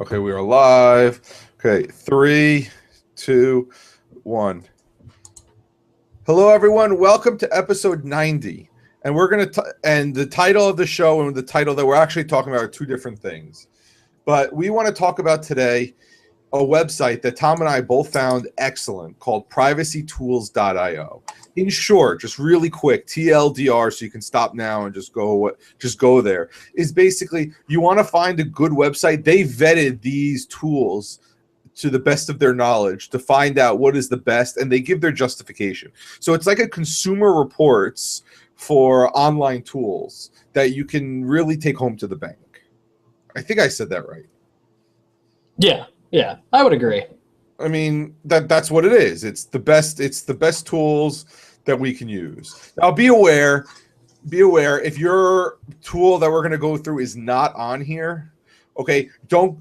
Okay, we are live. Okay, 3, 2, 1. Hello, everyone. Welcome to episode 90. And we're going to, and the title of the show and the title that we're actually talking about are two different things. But we want to talk about today a website that Tom and I both found excellent called privacytools.io. In short, just really quick, TLDR, so you can stop now and just go there, is basically you want to find a good website. They vetted these tools to the best of their knowledge to find out what is the best, and they give their justification. So it's like a Consumer Reports for online tools that you can really take home to the bank. I think I said that right. Yeah, I would agree. I mean, that's what it is. It's the best tools that we can use. Now be aware if your tool that we're going to go through is not on here, okay, don't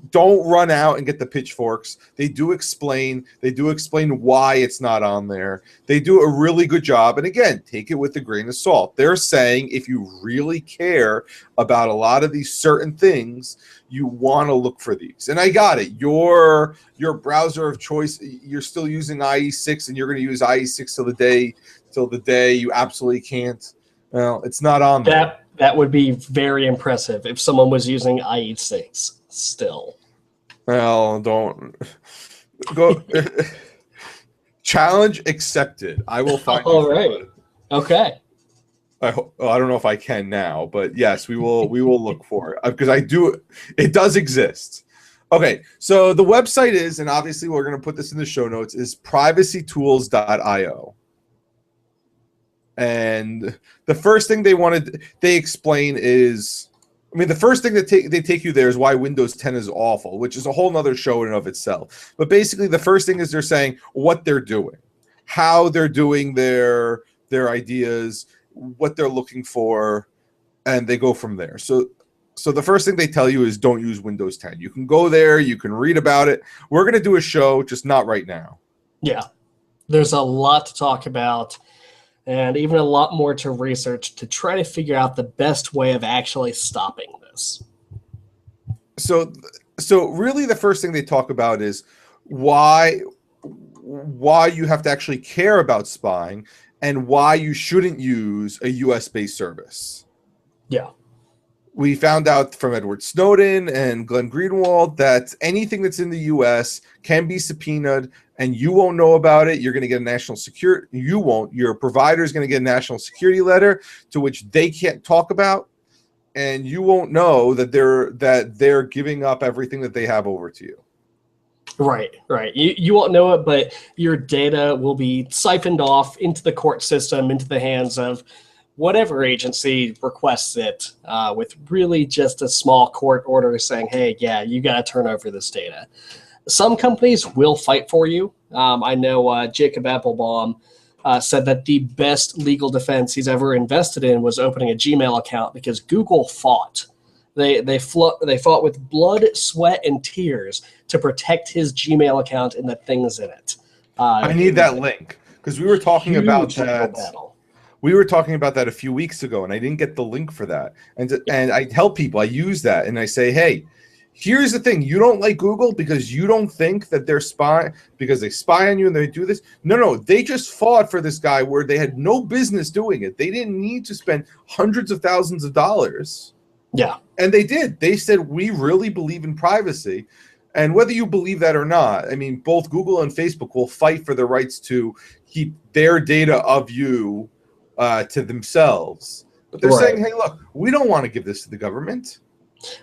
run out and get the pitchforks. They do explain why it's not on there. They do a really good job. And again, take it with a grain of salt. They're saying if you really care about a lot of these certain things, you want to look for these. And I got it. Your browser of choice, you're still using IE6 and you're going to use IE6 till the day you absolutely can't. Well, it's not on there. That would be very impressive if someone was using IE6 still. Well, don't go. Challenge accepted. I will find. All right. Okay. I don't know if I can now, but yes, we will look for it because I do. It does exist. Okay, so the website is, and obviously we're going to put this in the show notes, is privacytools.io. And the first thing they explain is, I mean, the first thing that they take you there is why Windows 10 is awful, which is a whole nother show in and of itself. But basically, the first thing is they're saying what they're doing, how they're doing their ideas, what they're looking for, and they go from there. So the first thing they tell you is don't use Windows 10. You can go there, you can read about it. We're going to do a show, just not right now. Yeah, there's a lot to talk about and even a lot more to research to try to figure out the best way of actually stopping this. So really the first thing they talk about is why you have to actually care about spying and why you shouldn't use a US-based service. Yeah. We found out from Edward Snowden and Glenn Greenwald that anything that's in the US can be subpoenaed and you won't know about it. You're going to get a national security. You won't. Your provider is going to get a national security letter to which they can't talk about, and you won't know that they're giving up everything that they have over to you. Right. You won't know it, but your data will be siphoned off into the court system, into the hands of whatever agency requests it, with really just a small court order saying, hey, yeah, you got to turn over this data. Some companies will fight for you. I know Jacob Appelbaum said that the best legal defense he's ever invested in was opening a Gmail account because Google fought. They fought with blood, sweat, and tears to protect his Gmail account and the things in it. I need that link because we were talking about that. We were talking about that a few weeks ago, and I didn't get the link for that. And I tell people I use that, and I say, hey, here's the thing. You don't like Google because you don't think that they're spying because they spy on you and they do this. No. They just fought for this guy where they had no business doing it. They didn't need to spend hundreds of thousands of dollars. Yeah. And they did. They said, we really believe in privacy. And whether you believe that or not, I mean, both Google and Facebook will fight for the rights to keep their data of you to themselves. But they're saying, hey, look, we don't want to give this to the government.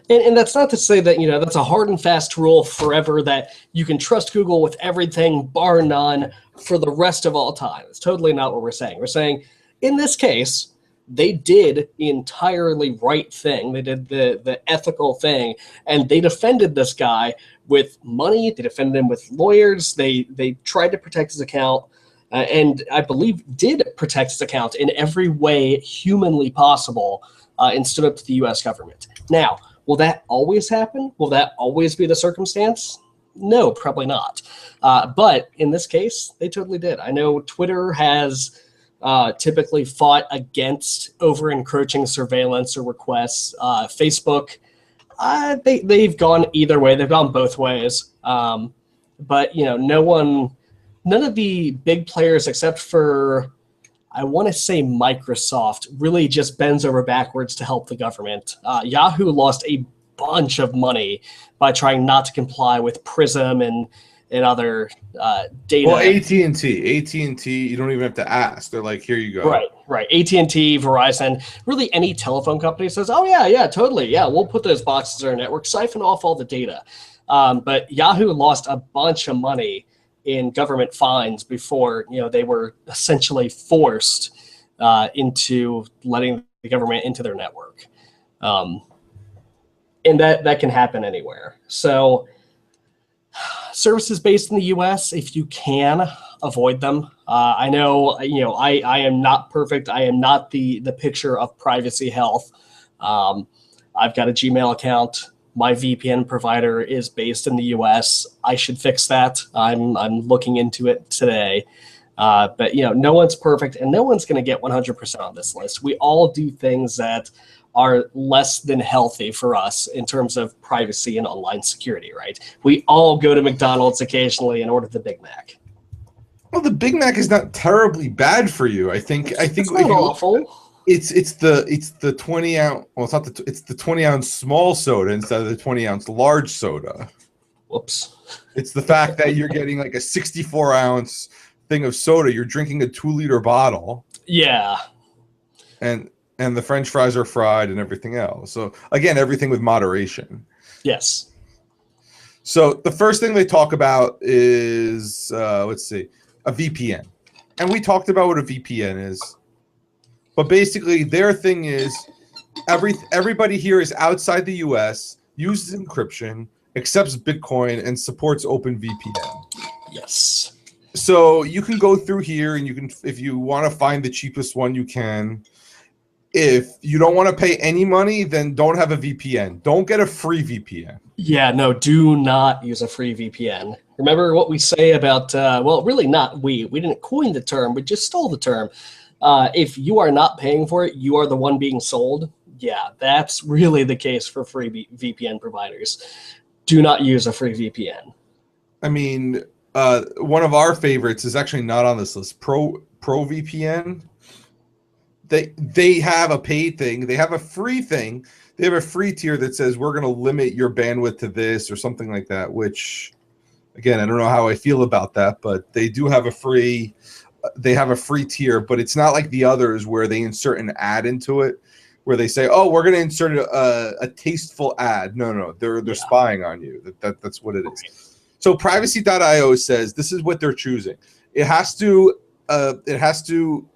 And that's not to say that, that's a hard and fast rule forever that you can trust Google with everything, bar none, for the rest of all time. It's totally not what we're saying. We're saying, in this case, they did the entirely right thing. They did the ethical thing, and they defended this guy with money. They defended him with lawyers. They tried to protect his account, and I believe did protect his account in every way humanly possible, and stood up to the U.S. government. Now, will that always happen? Will that always be the circumstance? No, probably not. But in this case, they totally did. I know Twitter has typically fought against over-encroaching surveillance or requests. Facebook They've gone either way. They've gone both ways. But none of the big players except for, I want to say Microsoft, really just bends over backwards to help the government. Yahoo lost a bunch of money by trying not to comply with Prism and other data. Well, AT&T, you don't even have to ask. They're like, here you go. Right. AT&T, Verizon, really any telephone company says, oh, yeah, totally. Yeah, we'll put those boxes in our network, siphon off all the data. But Yahoo lost a bunch of money in government fines before they were essentially forced into letting the government into their network. And that can happen anywhere. So services based in the US, if you can, avoid them. I know, I am not perfect. I am not the picture of privacy health. I've got a Gmail account. My VPN provider is based in the US. I should fix that. I'm looking into it today. But no one's perfect, and no one's going to get 100% on this list. We all do things that are less than healthy for us in terms of privacy and online security, right? We all go to McDonald's occasionally and order the Big Mac. Well, the Big Mac is not terribly bad for you. I think it's not awful. It's the 20 ounce. Well, it's not it's the 20 ounce small soda instead of the 20 ounce large soda. Whoops. It's the fact that you're getting like a 64 ounce thing of soda. You're drinking a 2-liter bottle. Yeah. And the French fries are fried and everything else. So again, everything with moderation. Yes. So the first thing they talk about is let's see, a VPN, and we talked about what a VPN is. But basically, their thing is everybody here is outside the U.S., uses encryption, accepts Bitcoin, and supports Openvpn. Yes. So you can go through here, and you can, if you want to find the cheapest one, you can. If you don't want to pay any money, then don't have a VPN. Don't get a free VPN. Yeah, no, do not use a free VPN. Remember what we say about, well, really not we. We didn't coin the term, we just stole the term. If you are not paying for it, you are the one being sold. Yeah, that's really the case for free VPN providers. Do not use a free VPN. I mean, one of our favorites is actually not on this list. ProVPN. They have a paid thing. They have a free thing. They have a free tier that says we're going to limit your bandwidth to this or something like that, which, again, I don't know how I feel about that, but they do have a free tier, but it's not like the others where they insert an ad into it, where they say, oh, we're going to insert a tasteful ad. No, they're spying on you. That's what it is. So privacy.io says this is what they're choosing. It has to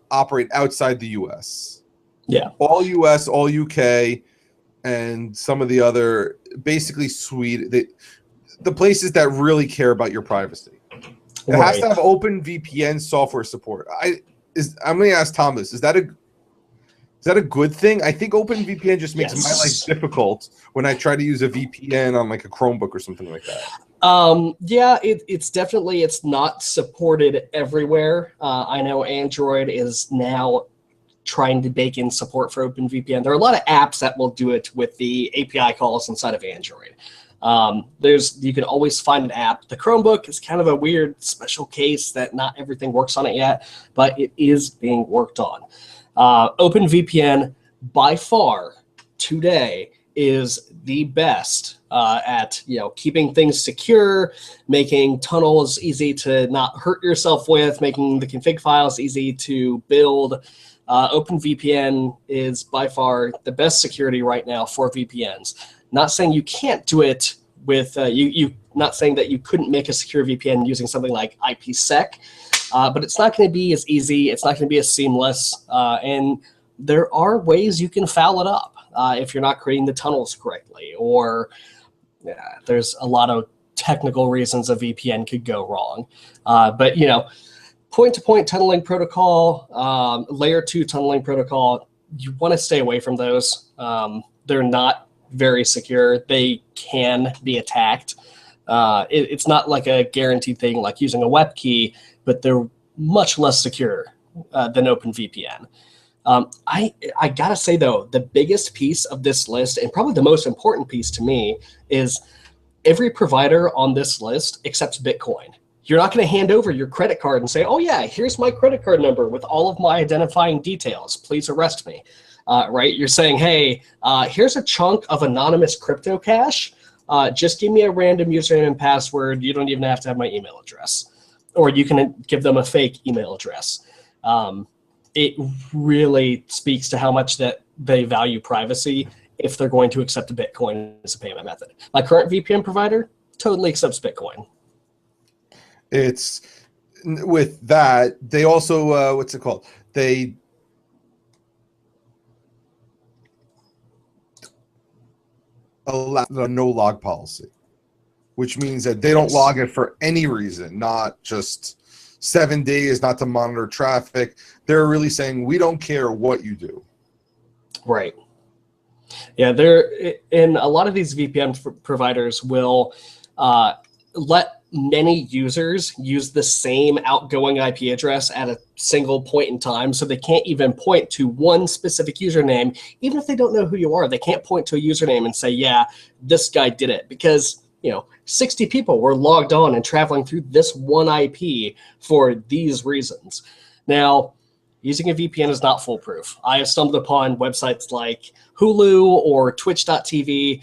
operate outside the US. Yeah. All US, all UK, and some of the other, basically Sweden, the places that really care about your privacy. It has to have OpenVPN software support. I'm going to ask Thomas, is that a good thing? I think OpenVPN just makes my life difficult when I try to use a VPN on like a Chromebook or something like that. Yeah, it's not supported everywhere. I know Android is now trying to bake in support for OpenVPN. There are a lot of apps that will do it with the API calls inside of Android. You can always find an app. The Chromebook is kind of a weird special case that not everything works on it yet, but it is being worked on. OpenVPN by far today is the best at keeping things secure, making tunnels easy to not hurt yourself with, making the config files easy to build. OpenVPN is by far the best security right now for VPNs. Not saying you can't do it with not saying that you couldn't make a secure VPN using something like IPsec, but it's not going to be as easy. It's not going to be as seamless, and there are ways you can foul it up if you're not creating the tunnels correctly, or there's a lot of technical reasons a VPN could go wrong. But point-to-point tunneling protocol, layer 2 tunneling protocol, you want to stay away from those. They're not very secure. They can be attacked. It's not like a guaranteed thing like using a WEP key, but they're much less secure than OpenVPN. I gotta say though, the biggest piece of this list, and probably the most important piece to me, is every provider on this list accepts Bitcoin. You're not going to hand over your credit card and say, "Oh yeah, here's my credit card number with all of my identifying details. Please arrest me." Right? You're saying, "Hey, here's a chunk of anonymous crypto cash. Just give me a random username and password. You don't even have to have my email address, or you can give them a fake email address." It really speaks to how much that they value privacy if they're going to accept a Bitcoin as a payment method. My current VPN provider totally accepts Bitcoin. It's with that, they also, what's it called? They allow the no log policy, which means that they don't log it for any reason, not just 7 days, not to monitor traffic. They're really saying, we don't care what you do. Right. Yeah, they're in a lot of these VPN providers will let many users use the same outgoing IP address at a single point in time, so they can't even point to one specific username. Even if they don't know who you are, they can't point to a username and say, yeah, this guy did it, because 60 people were logged on and traveling through this one IP for these reasons. Now, using a VPN is not foolproof. I have stumbled upon websites like Hulu or Twitch.tv,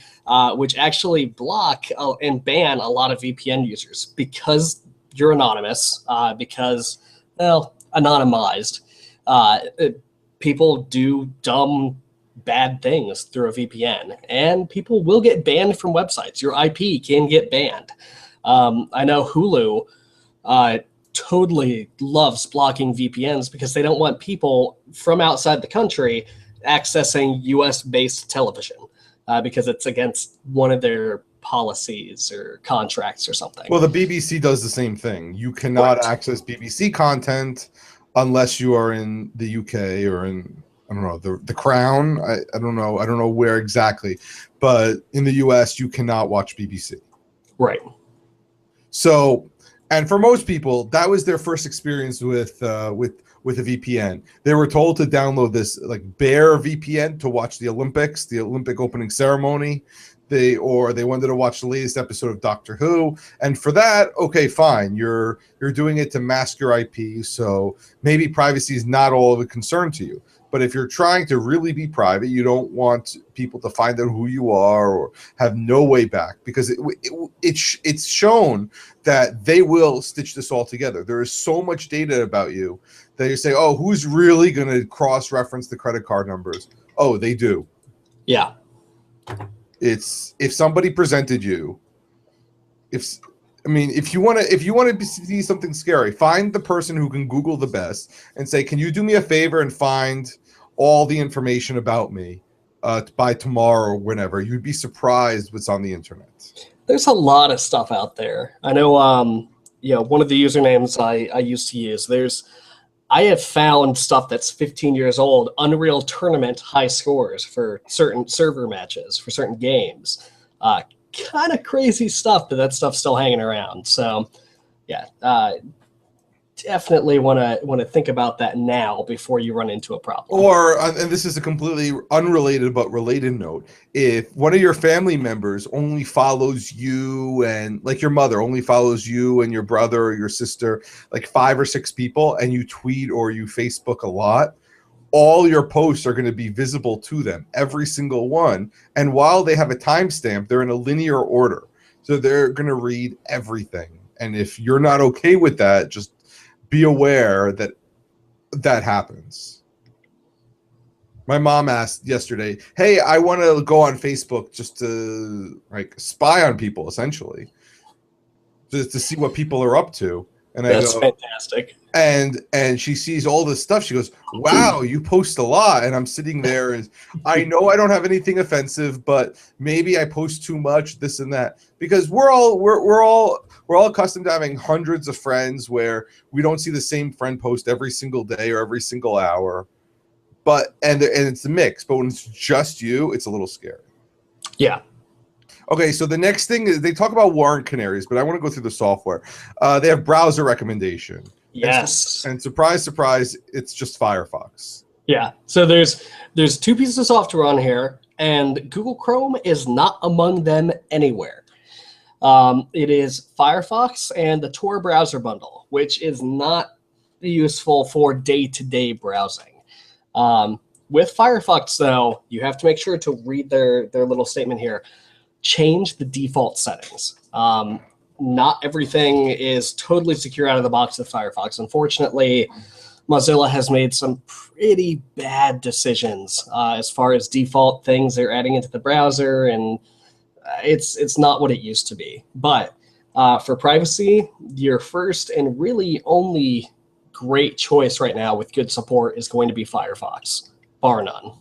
which actually block and ban a lot of VPN users because you're anonymous, because, well, anonymized. People do dumb, bad things through a VPN, and people will get banned from websites. Your IP can get banned. I know Hulu totally loves blocking VPNs because they don't want people from outside the country accessing US-based television because it's against one of their policies or contracts or something. Well, the BBC does the same thing. You cannot access BBC content unless you are in the UK or in, I don't know, the Crown. I don't know where exactly, but in the US you cannot watch BBC. Right. So, and for most people, that was their first experience with a VPN. They were told to download this like Bear VPN to watch the Olympics, the Olympic opening ceremony. They wanted to watch the latest episode of Doctor Who, and for that, okay, fine, you're doing it to mask your IP, so maybe privacy is not all of a concern to you. But if you're trying to really be private, you don't want people to find out who you are or have no way back, because it's shown that they will stitch this all together. There is so much data about you that you say, oh, who's really going to cross-reference the credit card numbers? Oh, they do. Yeah. It's if somebody presented you, if you want to see something scary, find the person who can Google the best and say, can you do me a favor and find all the information about me by tomorrow or whenever. You'd be surprised what's on the internet. There's a lot of stuff out there. I know, one of the usernames I used to use, I have found stuff that's 15 years old, Unreal Tournament high scores for certain server matches, for certain games. Kind of crazy stuff, but that stuff's still hanging around. So, yeah, definitely want to think about that now before you run into a problem. Or, and this is a completely unrelated but related note, if one of your family members only follows you, and like your mother only follows you and your brother or your sister, like 5 or 6 people, and you tweet or you Facebook a lot, all your posts are going to be visible to them, every single one. And while they have a timestamp, they're in a linear order. So they're going to read everything. And if you're not okay with that, just be aware that that happens. My mom asked yesterday, hey, I want to go on Facebook just to like spy on people, essentially, just to see what people are up to. And that's fantastic. And she sees all this stuff. She goes, wow, you post a lot. And I'm sitting there and I know I don't have anything offensive, but maybe I post too much, this and that, because we're all accustomed to having hundreds of friends where we don't see the same friend post every single day or every single hour. But and it's a mix, but when it's just you, it's a little scary. Yeah. Okay, so the next thing is they talk about warrant canaries, but I want to go through the software. They have browser recommendation. Yes. And surprise, surprise, it's just Firefox. Yeah. So there's two pieces of software on here, and Google Chrome is not among them anywhere. It is Firefox and the Tor browser bundle, which is not useful for day-to-day browsing. With Firefox, though, you have to make sure to read their little statement here. Change the default settings. Not everything is totally secure out of the box with Firefox. Unfortunately, Mozilla has made some pretty bad decisions as far as default things they're adding into the browser, and it's not what it used to be. But for privacy, your first and really only great choice right now with good support is going to be Firefox, bar none.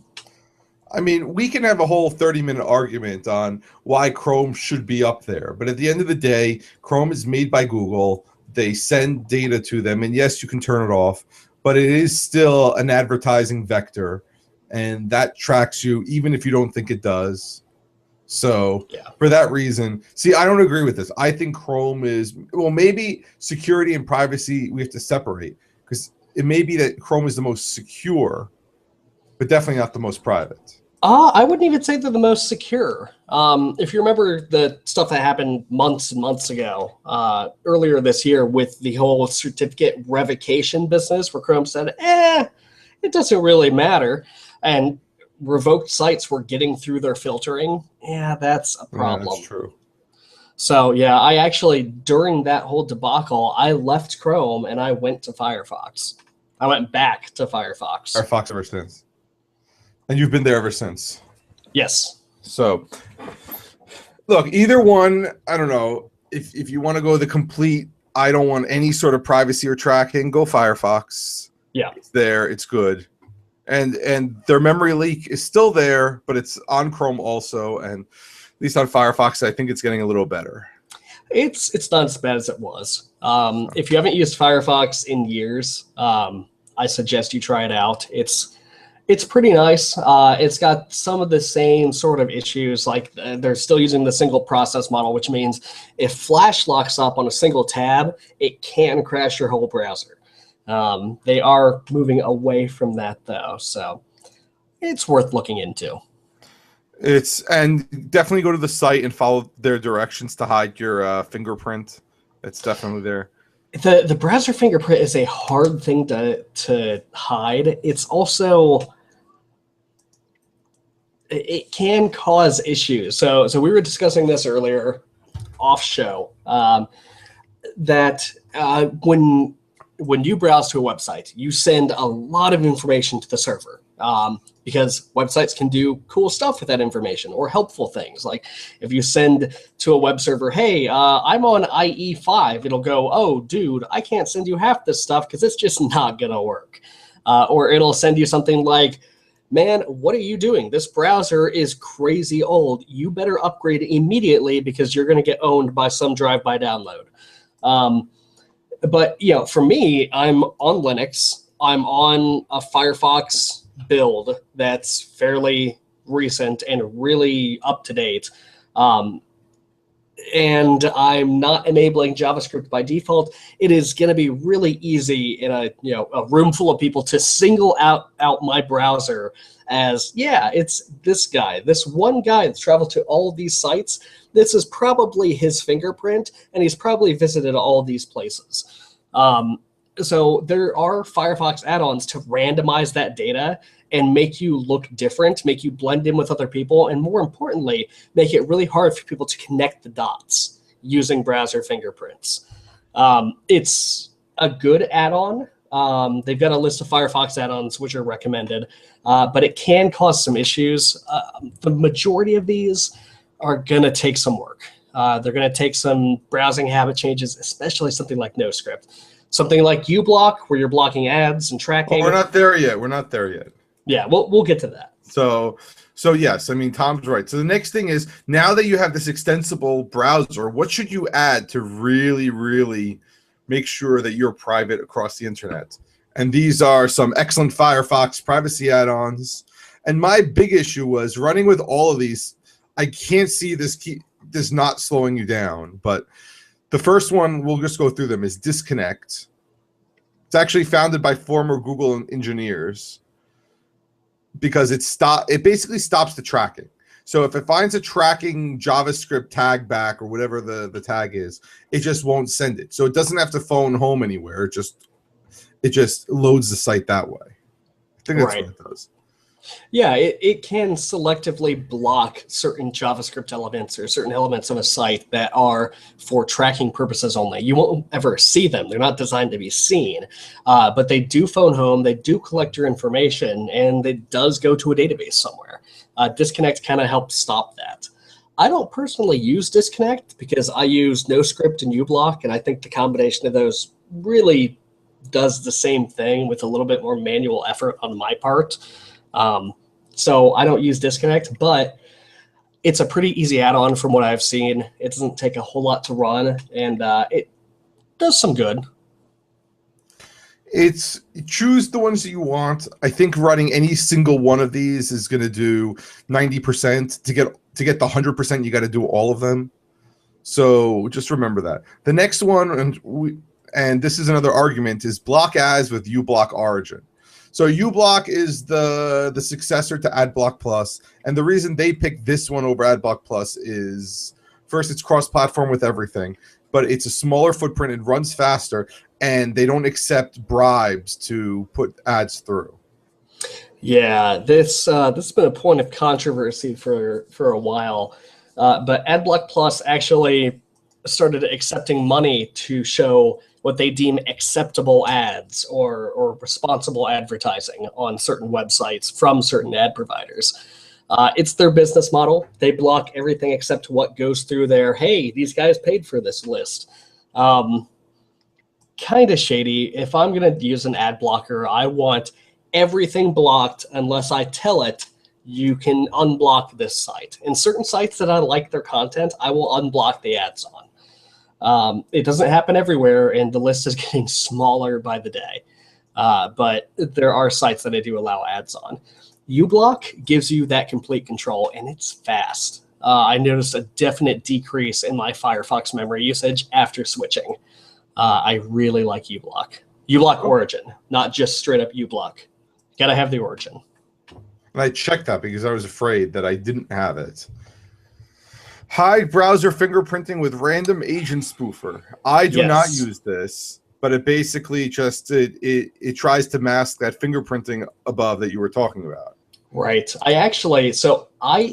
I mean, we can have a whole 30-minute argument on why Chrome should be up there. But at the end of the day, Chrome is made by Google. They send data to them. And yes, you can turn it off. But it is still an advertising vector. And that tracks you, even if you don't think it does. So yeah. For that reason, see, I don't agree with this. I think Chrome is, well, maybe security and privacy we have to separate. Because it may be that Chrome is the most secure, but definitely not the most private. I wouldn't even say they're the most secure. If you remember the stuff that happened months and months ago, earlier this year with the whole certificate revocation business, where Chrome said, it doesn't really matter, and revoked sites were getting through their filtering, that's a problem. Yeah, that's true. So yeah, I actually, during that whole debacle, I left Chrome and I went to Firefox. I went back to Firefox. Firefox ever since. And you've been there ever since. Yes. So, look, either one, I don't know. If you want to go the complete, I don't want any sort of privacy or tracking, go Firefox. Yeah. It's there. It's good. And their memory leak is still there, but it's on Chrome also. And at least on Firefox, I think it's getting a little better. It's not as bad as it was. If you haven't used Firefox in years, I suggest you try it out. It's pretty nice. It's got some of the same sort of issues, like they're still using the single process model, which means if Flash locks up on a single tab, it can crash your whole browser. They are moving away from that, though, so it's worth looking into. And definitely go to the site and follow their directions to hide your fingerprint. It's definitely there. The browser fingerprint is a hard thing to hide. It's also, it can cause issues. So we were discussing this earlier off show, that when you browse to a website, you send a lot of information to the server, because websites can do cool stuff with that information, or helpful things. Like if you send to a web server, hey, I'm on IE5, it'll go, oh, dude, I can't send you half this stuff because it's just not going to work. Or it'll send you something like, man, what are you doing? This browser is crazy old. You better upgrade immediately because you're going to get owned by some drive-by download. But, for me, I'm on Linux. I'm on a Firefox build that's fairly recent and really up to date. And I'm not enabling JavaScript by default. It is going to be really easy in a room full of people to single out my browser as, it's this guy, this one guy that's traveled to all of these sites. This is probably his fingerprint, and he's probably visited all of these places. So there are Firefox add-ons to randomize that data and make you look different, make you blend in with other people, and more importantly, make it really hard for people to connect the dots using browser fingerprints. It's a good add-on. They've got a list of Firefox add-ons which are recommended, but it can cause some issues. The majority of these are going to take some work. They're going to take some browsing habit changes, especially something like NoScript. Something like uBlock, where you're blocking ads and tracking. Well, we're not there yet. Yeah, we'll get to that. So yes, I mean, Tom's right. So the next thing is, now that you have this extensible browser, what should you add to really, really make sure that you're private across the internet? And these are some excellent Firefox privacy add-ons. And my big issue was running with all of these. I can't see this not slowing you down, but the first one, we'll just go through them, is Disconnect. It's actually founded by former Google engineers. because it basically stops the tracking. So if it finds a tracking JavaScript tag back or whatever the tag is, it just won't send it. So it doesn't have to phone home anywhere. It just loads the site that way. I think that's what it does. Yeah, it can selectively block certain JavaScript elements or certain elements of a site that are for tracking purposes only. You won't ever see them. They're not designed to be seen, but they do phone home, they do collect your information, and it does go to a database somewhere. Disconnect kind of helps stop that. I don't personally use Disconnect because I use NoScript and uBlock, and I think the combination of those really does the same thing with a little bit more manual effort on my part. So I don't use Disconnect, but it's a pretty easy add-on from what I've seen. It doesn't take a whole lot to run, and it does some good. It's choose the ones that you want. I think running any single one of these is going to do 90%. To get the 100%, you got to do all of them. So just remember that. The next one, and this is another argument, is block ads with uBlock Origin. So uBlock is the successor to AdBlock Plus, and the reason they picked this one over AdBlock Plus is, first, it's cross-platform with everything, but it's a smaller footprint, it runs faster, and they don't accept bribes to put ads through. Yeah, this has been a point of controversy for a while, but AdBlock Plus actually started accepting money to show what they deem acceptable ads or responsible advertising on certain websites from certain ad providers. It's their business model. They block everything except what goes through their, hey, these guys paid for this list. Kind of shady. If I'm going to use an ad blocker, I want everything blocked unless I tell it you can unblock this site. In certain sites that I like their content, I will unblock the ads on. It doesn't happen everywhere, and the list is getting smaller by the day. But there are sites that I do allow ads on. uBlock gives you that complete control, and it's fast. I noticed a definite decrease in my Firefox memory usage after switching. I really like uBlock. uBlock Origin, not just straight up uBlock. Gotta have the Origin. And I checked that because I was afraid that I didn't have it. Hide browser fingerprinting with random agent spoofer. I do not use this, but it basically just it tries to mask that fingerprinting above that you were talking about. Right. I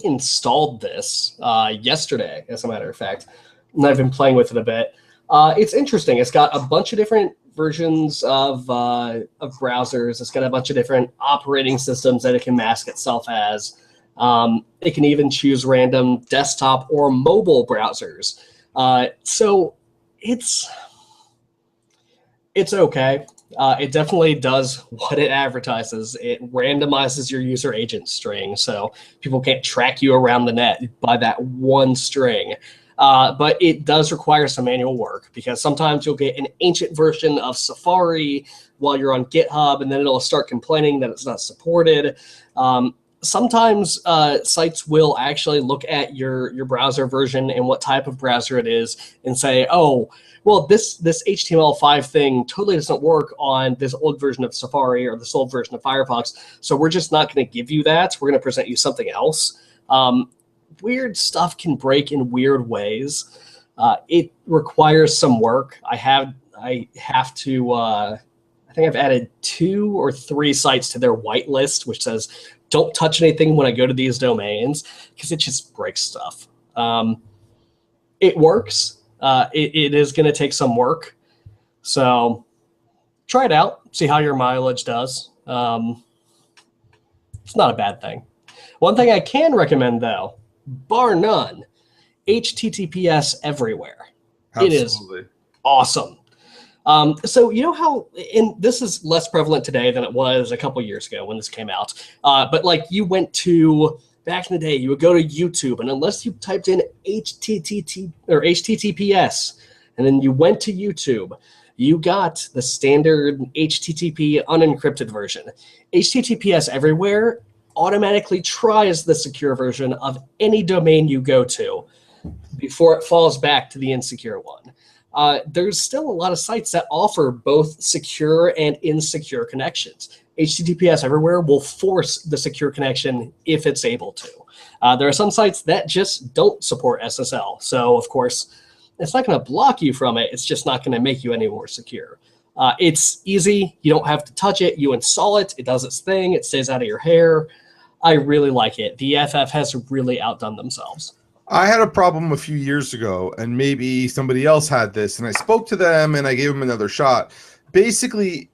installed this yesterday, as a matter of fact, and I've been playing with it a bit. It's interesting. It's got a bunch of different versions of browsers. It's got a bunch of different operating systems that it can mask itself as. It can even choose random desktop or mobile browsers. So it's okay. It definitely does what it advertises. It randomizes your user agent string, so people can't track you around the net by that one string. But it does require some manual work, because sometimes you'll get an ancient version of Safari while you're on GitHub, and then it'll start complaining that it's not supported. Sometimes sites will actually look at your browser version and what type of browser it is and say, oh, well, this HTML5 thing totally doesn't work on this old version of Safari or this old version of Firefox, so we're just not going to give you that. We're going to present you something else. Weird stuff can break in weird ways. It requires some work. I think I've added 2 or 3 sites to their whitelist, which says, don't touch anything when I go to these domains, because it just breaks stuff. It works. It is going to take some work. So try it out. See how your mileage does. It's not a bad thing. One thing I can recommend, though, bar none, HTTPS everywhere. Absolutely. It is awesome. So you know how, and this is less prevalent today than it was a couple years ago when this came out, but like you went to, back in the day, you would go to YouTube, and unless you typed in HTTPS, and then you went to YouTube, you got the standard HTTP unencrypted version. HTTPS everywhere automatically tries the secure version of any domain you go to before it falls back to the insecure one. There's still a lot of sites that offer both secure and insecure connections. HTTPS everywhere will force the secure connection if it's able to. There are some sites that just don't support SSL. So, of course, it's not going to block you from it. It's just not going to make you any more secure. It's easy. You don't have to touch it. You install it. It does its thing. It stays out of your hair. I really like it. The FF has really outdone themselves. I had a problem a few years ago, and maybe somebody else had this, and I spoke to them and I gave them another shot. Basically,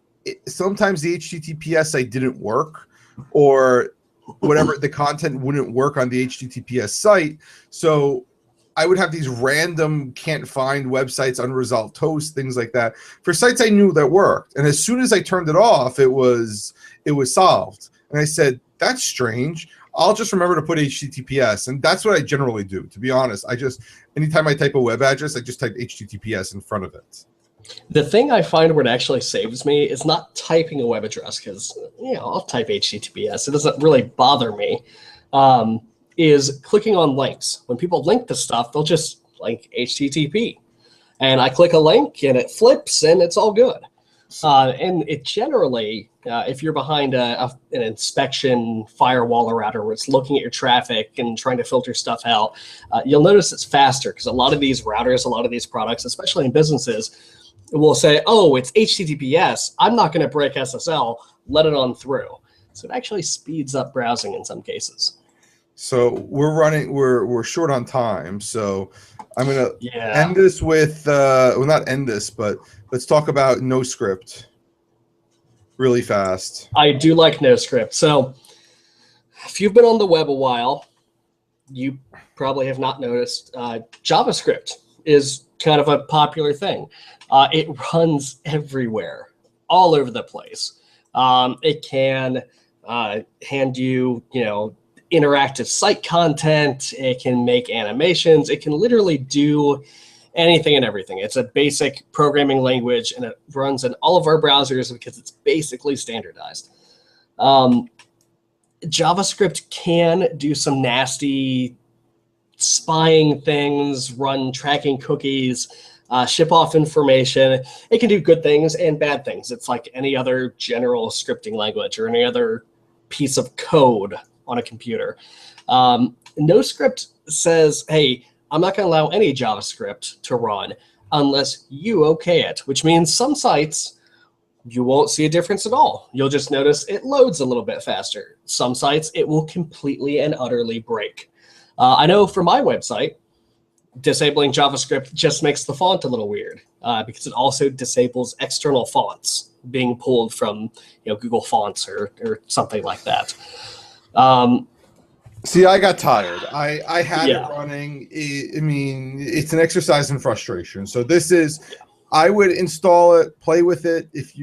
sometimes the HTTPS site didn't work, or whatever, the content wouldn't work on the HTTPS site. So I would have these random can't find websites, unresolved toast, things like that for sites I knew that worked. And as soon as I turned it off, it was solved. And I said, that's strange. I'll just remember to put HTTPS. And that's what I generally do. To be honest, anytime I type a web address, I just type HTTPS in front of it. The thing I find where it actually saves me is not typing a web address, because I'll type HTTPS. It doesn't really bother me. Is clicking on links. When people link to stuff, they'll just link HTTP. And I click a link and it flips and it's all good. And it generally, if you're behind an inspection firewall or router where it's looking at your traffic and trying to filter stuff out, you'll notice it's faster, because a lot of these routers, a lot of these products, especially in businesses, will say, oh, it's HTTPS. I'm not going to break SSL. Let it on through. So it actually speeds up browsing in some cases. So we're short on time. So I'm going to end this with, well, not end this, but let's talk about NoScript really fast. I do like NoScript. So if you've been on the web a while, you probably have not noticed JavaScript is kind of a popular thing. It runs everywhere, all over the place. It can hand you, interactive site content. It can make animations. It can literally do anything and everything. It's a basic programming language, and it runs in all of our browsers because it's basically standardized. JavaScript can do some nasty spying things, run tracking cookies, ship off information. It can do good things and bad things. It's like any other general scripting language or any other piece of code on a computer. NoScript says, hey, I'm not going to allow any JavaScript to run unless you okay it, which means some sites you won't see a difference at all. You'll just notice it loads a little bit faster. Some sites it will completely and utterly break. I know for my website, disabling JavaScript just makes the font a little weird because it also disables external fonts being pulled from Google Fonts or something like that. See, I got tired. I had it running. It's an exercise in frustration. So I would install it, play with it. If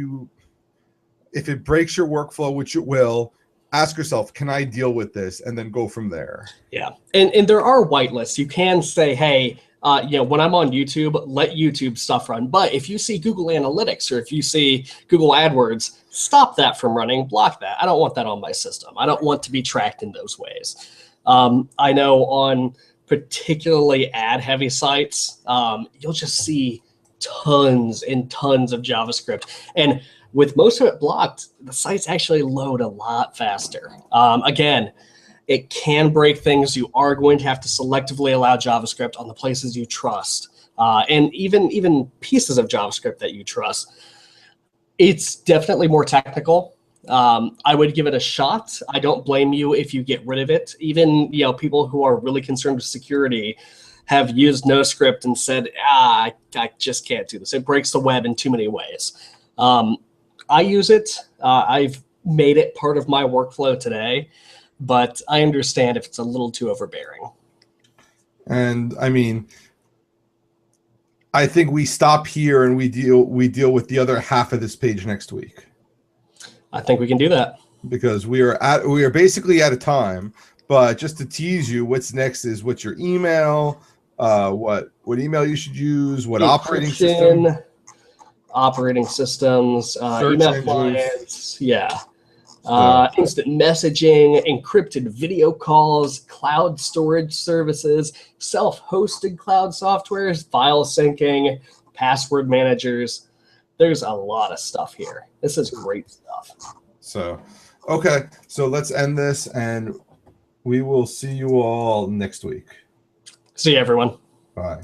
it breaks your workflow, which it will, ask yourself, can I deal with this? And then go from there. Yeah. And there are whitelists. You can say, hey, when I'm on YouTube, let YouTube stuff run. But if you see Google Analytics or if you see Google AdWords, stop that from running, block that. I don't want that on my system. I don't want to be tracked in those ways. I know on particularly ad-heavy sites, you'll just see tons and tons of JavaScript. And with most of it blocked, the sites actually load a lot faster. Again, it can break things. You are going to have to selectively allow JavaScript on the places you trust, and even pieces of JavaScript that you trust. It's definitely more technical. I would give it a shot. I don't blame you if you get rid of it. Even people who are really concerned with security have used NoScript and said, I just can't do this. It breaks the web in too many ways. I use it. I've made it part of my workflow today, but I understand if it's a little too overbearing. And I think we stop here and we deal with the other half of this page next week. I think we can do that because we are basically out of time. But just to tease you, what's next is what's your email, what email you should use, what operating systems, email clients, instant messaging, encrypted video calls, cloud storage services, self-hosted cloud softwares, file syncing, password managers. There's a lot of stuff here. This is great stuff. So, okay. So let's end this, and we will see you all next week. See you, everyone. Bye.